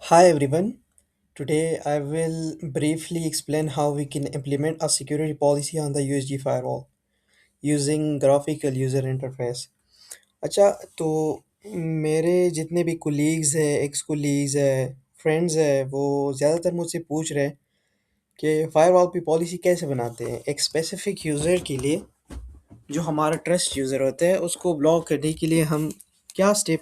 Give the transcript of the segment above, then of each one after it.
Hi everyone. Today I will briefly explain how we can implement a security policy on the USG firewall using graphical user interface. अच्छा तो मेरे जितने भी colleagues हैं x colleagues हैं friends हैं वो ज़्यादातर मुझसे पूछ रहे हैं कि फायरवॉल पे पॉलिसी कैसे बनाते हैं एक स्पेसिफिक यूज़र के लिए जो हमारा ट्रस्ट यूज़र होता है उसको ब्लॉक करने के लिए हम क्या स्टेप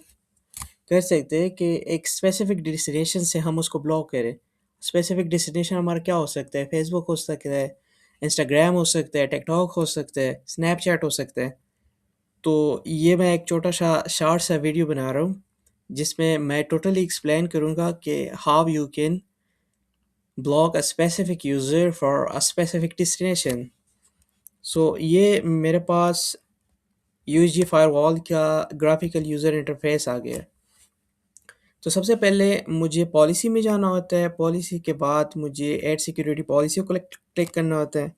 कर सकते हैं कि एक स्पेसिफिक डेस्टिनेशन से हम उसको ब्लॉक करें। स्पेसिफिक डेस्टिनेशन हमारा क्या हो सकता है? फेसबुक हो सकता है, इंस्टाग्राम हो सकता है, टिकटॉक हो सकता है, स्नैपचैट हो सकता है। तो ये मैं एक छोटा-सा शॉर्ट सा वीडियो बना रहा हूँ, जिसमें मैं टोटली एक्सप्लेन करूँगा कि how you can block a specific user for a specific destination. So ये मेरे पास यूएसजी फायरवॉल का ग्राफिकल यूज़र इंटरफेस आ गया है। तो सबसे पहले मुझे पॉलिसी में जाना होता है, पॉलिसी के बाद मुझे ऐड सिक्योरिटी पॉलिसी को क्लिक करना होता है।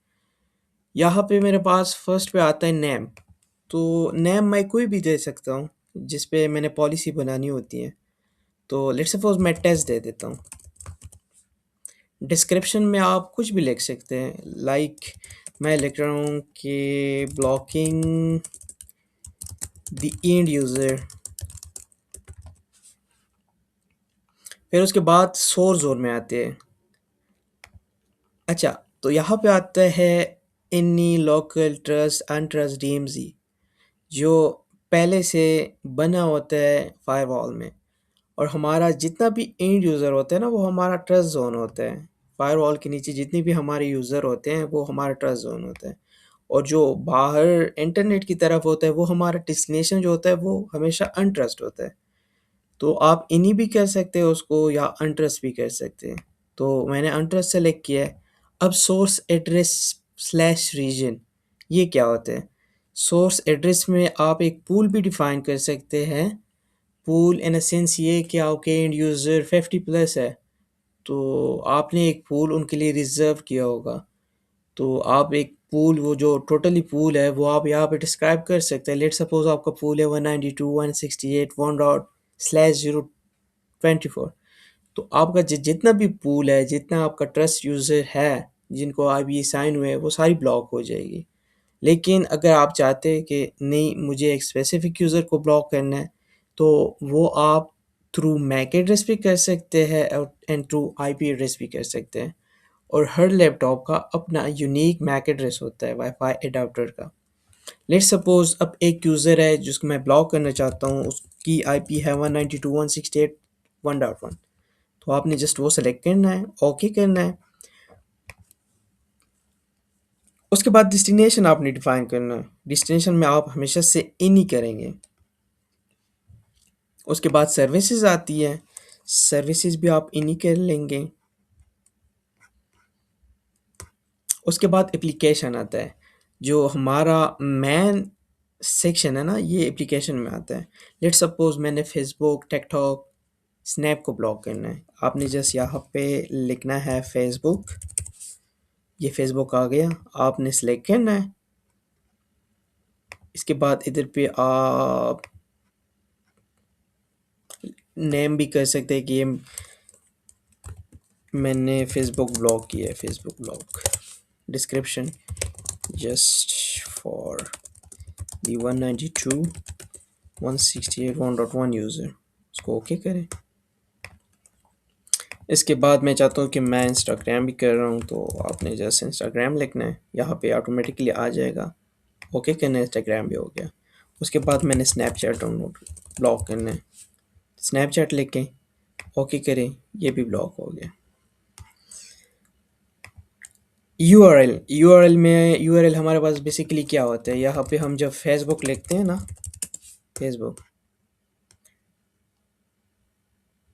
यहाँ पे मेरे पास फर्स्ट पे आता है नेम, तो नेम मैं कोई भी दे सकता हूँ, जिस पे मैंने पॉलिसी बनानी होती है। तो लेट्स सपोज़ मैं टेस्ट दे देता हूँ। डिस्क्रिप्शन में आप कुछ भी लिख सकते हैं, लाइक मैं लिख रहा हूँ कि ब्लॉकिंग द एंड यूज़र। फिर उसके बाद सोर्स जोन में आते हैं। अच्छा, तो यहाँ पे आता है एनी लोकल ट्रस्ट अनट्रस्ट डीएमजी जो पहले से बना होता है फायरवॉल में। और हमारा जितना भी एंड यूज़र होता है ना वो हमारा ट्रस्ट जोन होता है। फायरवॉल के नीचे जितने भी हमारे यूज़र होते हैं वो हमारा ट्रस्ट जोन होता है। और जो बाहर इंटरनेट की तरफ होता है वो हमारा डेस्टिनेशन जो होता है वो हमेशा अनट्रस्ट होता है। तो आप इन्हीं भी कर सकते हो उसको या अनट्रस्ट भी कर सकते हैं। तो मैंने अनट्रस्ट सेलेक्ट किया है। अब सोर्स एड्रेस स्लैश रीजन ये क्या होता है? सोर्स एड्रेस में आप एक पूल भी डिफाइन कर सकते हैं। पूल इन अ सेंस ये कि आपके एंड यूज़र 50 प्लस है, तो आपने एक पूल उनके लिए रिज़र्व किया होगा। तो आप एक पूल वो जो टोटली पूल है वो आप यहाँ पे डिस्क्राइब कर सकते हैं। लेट्स सपोज़ आपका पूल है 192, 168, 1 डॉट स्लैश 024। तो आपका जितना भी पूल है, जितना आपका ट्रस्ट यूज़र है, जिनको आप ये साइन हुए हैं, वो सारी ब्लॉक हो जाएगी। लेकिन अगर आप चाहते हैं कि नहीं मुझे एक स्पेसिफिक यूज़र को ब्लॉक करना है, तो वो आप थ्रू मैक एड्रेस भी कर सकते हैं और एंड थ्रू आईपी एड्रेस भी कर सकते हैं। और हर लैपटॉप का अपना यूनिक मैक एड्रेस होता है वाईफ़ाई एडाप्टर का। लेट्स सपोज़ अब एक यूज़र है जिसको मैं ब्लॉक करना चाहता हूँ, उसकी आईपी है 192.168.1.1। तो आपने जस्ट वो सेलेक्ट करना है, ओके करना है। उसके बाद डेस्टिनेशन आपने डिफाइन करना है। डेस्टिनेशन में आप हमेशा से इन ही करेंगे। उसके बाद सर्विसेज आती है, सर्विसेज भी आप इन ही कर लेंगे। उसके बाद एप्लीकेशन आता है, जो हमारा मेन सेक्शन है ना ये एप्लीकेशन में आता है। लेट्स सपोज मैंने फेसबुक, टिकटॉक, स्नैप को ब्लॉक करना है। आपने जस्ट यहाँ पे लिखना है फेसबुक। ये फेसबुक आ गया, आपने सेलेक्ट करना है। इसके बाद इधर पे आप नेम भी कर सकते हैं कि ये मैंने फेसबुक ब्लॉक किया है, Facebook block. Description just for the 192.168.1.1 user, उसको ओके करें। इसके बाद मैं चाहता हूँ कि मैं इंस्टाग्राम भी कर रहा हूँ, तो आपने जस्ट इंस्टाग्राम लिखना है, यहाँ पे ऑटोमेटिकली आ जाएगा। ओके करना है, इंस्टाग्राम भी हो गया। उसके बाद मैंने स्नैपचैट डाउनलोड ब्लॉक करना है, स्नैपचैट लिखें, ओके करें, ये भी ब्लॉक हो गया। यूआरएल हमारे पास बेसिकली क्या होता है, यहाँ पे हम जब फेसबुक लिखते हैं ना, फेसबुक,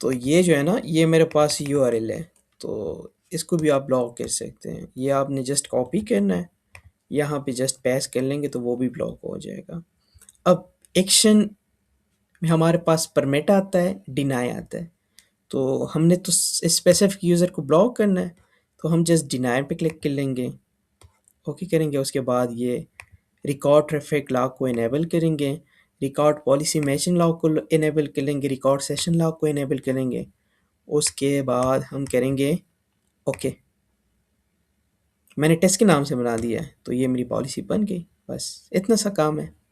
तो ये जो है ना ये मेरे पास यूआरएल है, तो इसको भी आप ब्लॉक कर सकते हैं। ये आपने जस्ट कॉपी करना है, यहाँ पे जस्ट पेस्ट कर लेंगे तो वो भी ब्लॉक हो जाएगा। अब एक्शन में हमारे पास परमिट आता है, डिनाई आता है। तो हमने तो स्पेसिफिक यूज़र को ब्लॉक करना है, तो हम जस्ट डिनाई पे क्लिक कर लेंगे, ओके करेंगे। उसके बाद ये रिकॉर्ड ट्रैफिक लॉक को इनेबल करेंगे, रिकॉर्ड पॉलिसी मैचिंग लॉक को इनेबल करेंगे, रिकॉर्ड सेशन लॉक को इनेबल करेंगे। उसके बाद हम करेंगे ओके। मैंने टेस्ट के नाम से बना दिया है, तो ये मेरी पॉलिसी बन गई। बस इतना सा काम है।